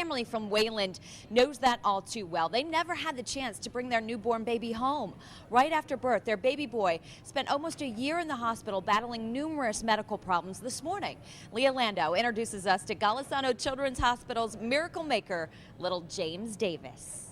family from Wayland knows that all too well. They never had the chance to bring their newborn baby home. Right after birth, their baby boy spent almost a year in the hospital battling numerous medical problems. This morning, Leah Lando introduces us to Golisano Children's Hospital's miracle maker, little James Davis.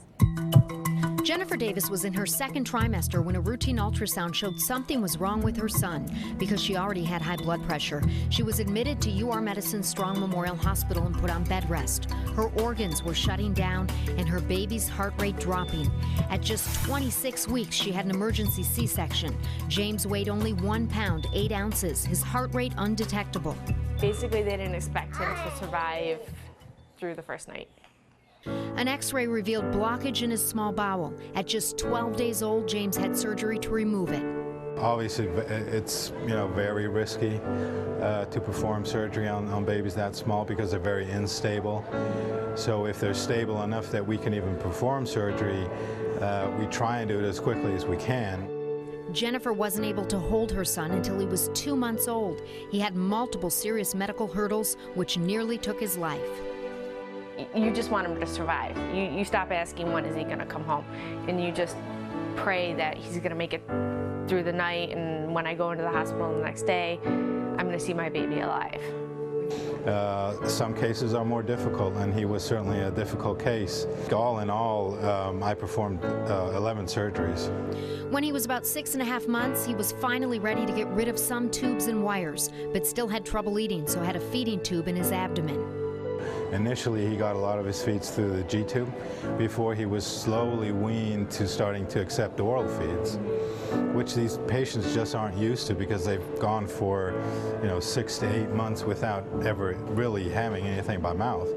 Jennifer Davis was in her second trimester when a routine ultrasound showed something was wrong with her son because she already had high blood pressure. She was admitted to UR Medicine's Strong Memorial Hospital and put on bed rest. Her organs were shutting down and her baby's heart rate dropping. At just 26 weeks, she had an emergency C-section. James weighed only 1 pound, 8 ounces, his heart rate undetectable. Basically, they didn't expect him to survive through the first night. An x-ray revealed blockage in his small bowel. At just 12 days old, James had surgery to remove it. Obviously, it's very risky to perform surgery on babies that small because they're very unstable. So if they're stable enough that we can even perform surgery, we try and do it as quickly as we can. Jennifer wasn't able to hold her son until he was 2 months old. He had multiple serious medical hurdles, which nearly took his life. You just want him to survive. You stop asking when is he going to come home, and you just pray that he's going to make it through the night, and when I go into the hospital the next day, I'm going to see my baby alive. Some cases are more difficult, and he was certainly a difficult case. All in all, I performed 11 surgeries. When he was about 6.5 months, he was finally ready to get rid of some tubes and wires, but still had trouble eating, so had a feeding tube in his abdomen. Initially, he got a lot of his feeds through the G-tube before he was slowly weaned to starting to accept oral feeds, which these patients just aren't used to because they've gone for 6 to 8 months without ever really having anything by mouth.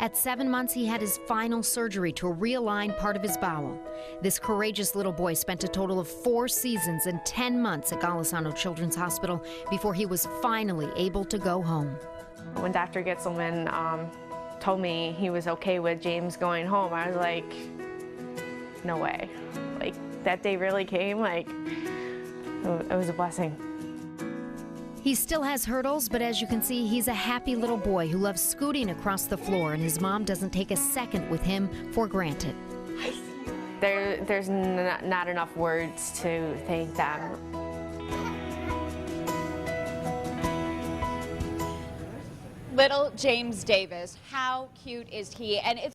At 7 months, he had his final surgery to realign part of his bowel. This courageous little boy spent a total of 4 seasons and 10 months at Golisano Children's Hospital before he was finally able to go home. When Dr. Gitzelman told me he was okay with James going home, I was like, no way. Like, that day really came, it was a blessing. He still has hurdles, but as you can see, he's a happy little boy who loves scooting across the floor, and his mom doesn't take a second with him for granted. There's not enough words to thank them. Little James Davis, how cute is he? And it's